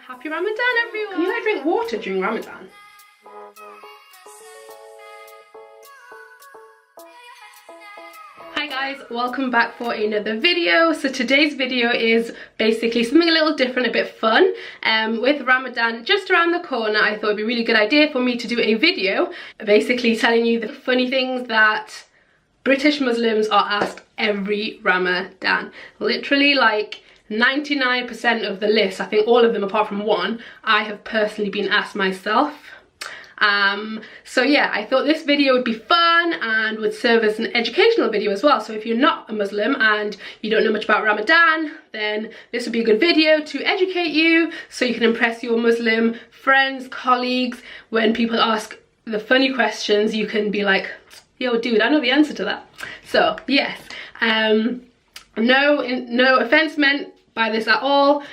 Happy Ramadan, everyone! Can you like drink water during Ramadan? Hi guys, welcome back for another video. So today's video is basically something a little different, a bit fun. With Ramadan just around the corner, I thought it'd be a really good idea for me to do a video basically telling you the funny things that British Muslims are asked every Ramadan. Literally like 99% of the list, I think all of them apart from one, I have personally been asked myself. So yeah, I thought this video would be fun and would serve as an educational video as well. So if you're not a Muslim and you don't know much about Ramadan, then this would be a good video to educate you so you can impress your Muslim friends, colleagues. When people ask the funny questions, you can be like, yo dude, I know the answer to that. So yes, no offense meant by this at all.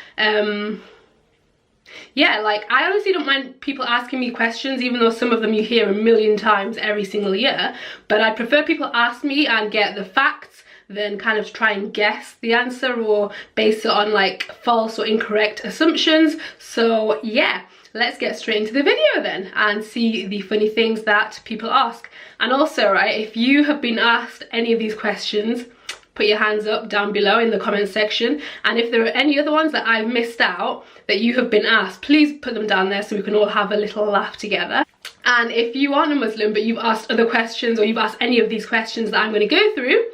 Yeah, like I honestly don't mind people asking me questions, even though some of them you hear a million times every single year, but I prefer people ask me and get the facts than kind of try and guess the answer or base it on like false or incorrect assumptions. So yeah, let's get straight into the video then and see the funny things that people ask. And also, right, if you have been asked any of these questions, put your hands up down below in the comment section, and if there are any other ones that I've missed out that you have been asked, please put them down there so we can all have a little laugh together. And if you aren't a Muslim but you've asked other questions or you've asked any of these questions that I'm going to go through,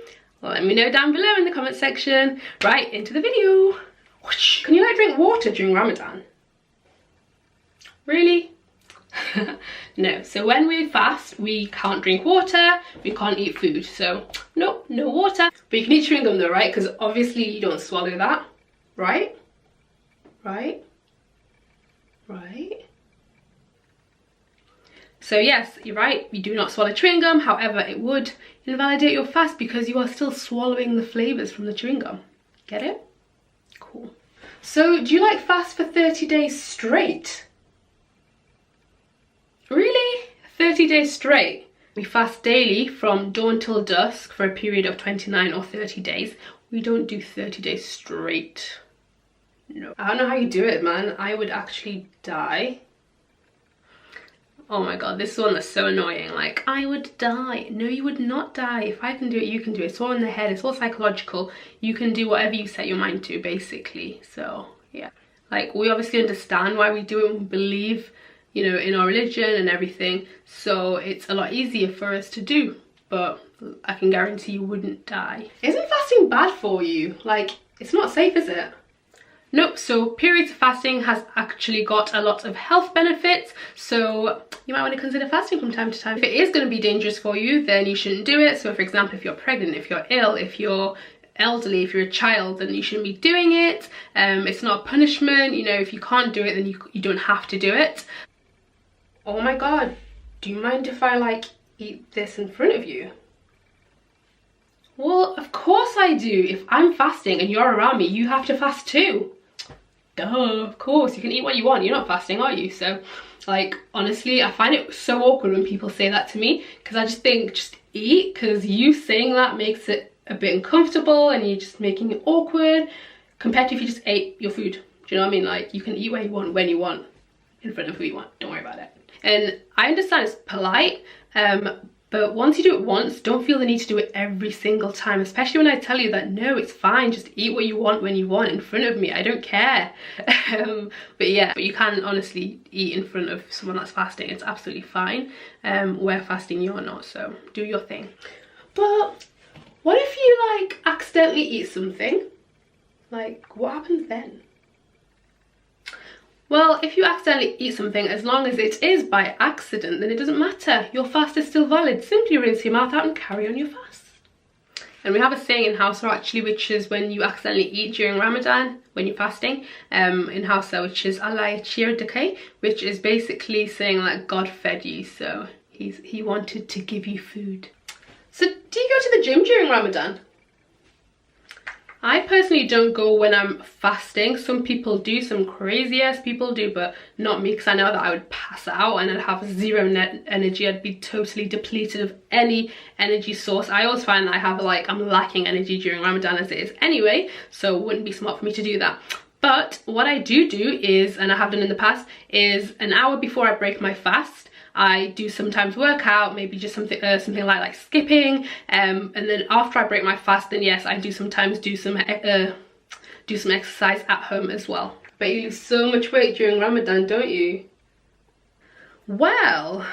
let me know down below in the comment section. Right, into the video. Can you like drink water during Ramadan? Really? No, so when we fast we can't drink water, we can't eat food, so nope, no water. But you can eat chewing gum though, right? Because obviously you don't swallow that, right? Right? So yes, you're right, you do not swallow chewing gum. However, it would invalidate your fast because you are still swallowing the flavours from the chewing gum. Get it? Cool. So do you like fast for 30 days straight? Really? 30 days straight? We fast daily from dawn till dusk for a period of 29 or 30 days. We don't do 30 days straight. No. I don't know how you do it, man. I would actually die. Oh my god, this is one that's so annoying. Like, I would die. No, you would not die. If I can do it, you can do it. It's all in the head. It's all psychological. You can do whatever you set your mind to, basically. So, yeah. Like, we obviously understand why we do it and we believe, you know, in our religion and everything, so it's a lot easier for us to do, but I can guarantee you wouldn't die. Isn't fasting bad for you? Like, it's not safe, is it? Nope. So periods of fasting has actually got a lot of health benefits, so you might want to consider fasting from time to time. If it is going to be dangerous for you, then you shouldn't do it. So for example, if you're pregnant, if you're ill, if you're elderly, if you're a child, then you shouldn't be doing it. It's not a punishment, you know. If you can't do it, then you don't have to do it. Oh my god, do you mind if I like eat this in front of you? Well, of course I do. If I'm fasting and you're around me, you have to fast too. Duh, of course, you can eat what you want. You're not fasting, are you? So, like, honestly, I find it so awkward when people say that to me, because I just think, just eat, because you saying that makes it a bit uncomfortable and you're just making it awkward compared to if you just ate your food. Do you know what I mean? Like, you can eat where you want, when you want, in front of who you want. Don't worry about it. And I understand it's polite, but once you do it once, don't feel the need to do it every single time, especially when I tell you that no, it's fine, just eat what you want when you want in front of me, I don't care. But yeah, but you can honestly eat in front of someone that's fasting, it's absolutely fine. We're fasting, you're not, so do your thing. But what if you like accidentally eat something? Like, what happens then? Well, if you accidentally eat something, as long as it is by accident, then it doesn't matter. Your fast is still valid. Simply rinse your mouth out and carry on your fast. And we have a saying in Hausa actually, which is when you accidentally eat during Ramadan, when you're fasting, in Hausa, which is lighthearted, which is basically saying like God fed you, so he wanted to give you food. So do you go to the gym during Ramadan? I personally don't go when I'm fasting. Some people do, some crazy ass people do, but not me, because I know that I would pass out and I'd have zero net energy. I'd be totally depleted of any energy source. I always find that I'm lacking energy during Ramadan as it is anyway, so it wouldn't be smart for me to do that. But But what I do is, and I have done in the past, is an hour before I break my fast, I do sometimes work out, maybe just something like skipping, and then after I break my fast, then yes, I do sometimes do some exercise at home as well. But you lose so much weight during Ramadan, don't you? Well,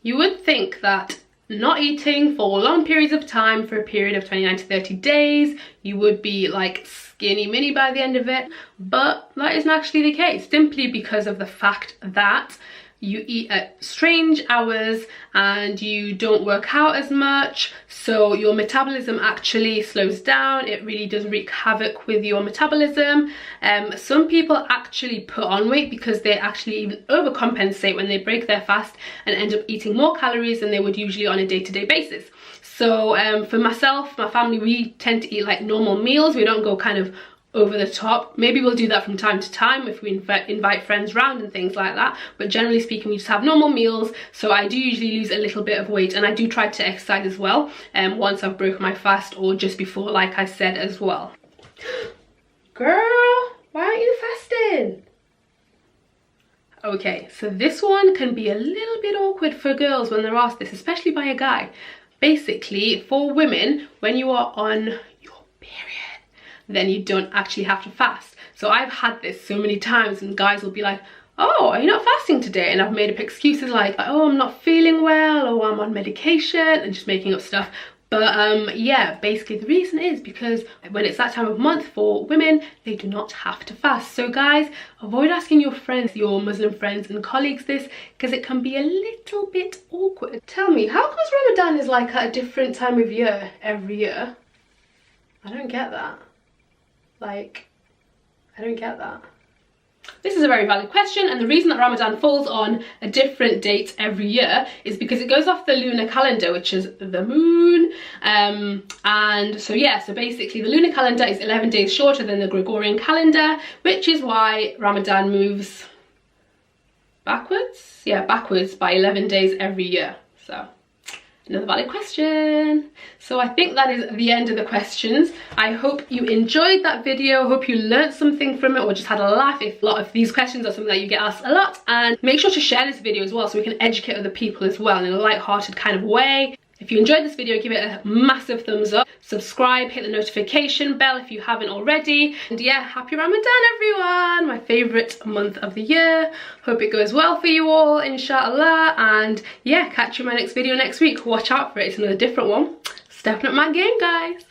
you would think that not eating for long periods of time for a period of 29 to 30 days, you would be like skinny mini by the end of it, but that isn't actually the case, simply because of the fact that you eat at strange hours and you don't work out as much, so your metabolism actually slows down. It really does wreak havoc with your metabolism. Some people actually put on weight because they actually even overcompensate when they break their fast and end up eating more calories than they would usually on a day-to-day basis. So for myself, my family, we tend to eat like normal meals. We don't go kind of over the top. Maybe we'll do that from time to time if we invite friends round and things like that, but generally speaking we just have normal meals. So I do usually lose a little bit of weight, and I do try to exercise as well once I've broken my fast or just before, like I said as well. Girl, why aren't you fasting? Okay, so this one can be a little bit awkward for girls when they're asked this, especially by a guy. Basically, for women, when you are on your period, then you don't actually have to fast. So I've had this so many times, and guys will be like, oh, are you not fasting today? And I've made up excuses like, oh, I'm not feeling well, or I'm on medication, and just making up stuff. But yeah, basically the reason is because when it's that time of month for women, they do not have to fast. So guys, avoid asking your friends, your Muslim friends and colleagues this, because it can be a little bit awkward. Tell me, how comes Ramadan is like at a different time of year every year? I don't get that. Like, I don't get that. This is a very valid question, and the reason that Ramadan falls on a different date every year is because it goes off the lunar calendar, which is the moon. And so yeah, so basically the lunar calendar is 11 days shorter than the Gregorian calendar, which is why Ramadan moves backwards? Yeah, backwards by 11 days every year. So another valid question. So I think that is the end of the questions. I hope you enjoyed that video. I hope you learned something from it or just had a laugh, if a lot of these questions are something that you get asked a lot. And make sure to share this video as well so we can educate other people as well in a light-hearted kind of way. If you enjoyed this video, give it a massive thumbs up. Subscribe, hit the notification bell if you haven't already. And yeah, happy Ramadan everyone! My favourite month of the year. Hope it goes well for you all, inshallah. And yeah, catch you in my next video next week. Watch out for it, it's another different one. Stepping up my game, guys.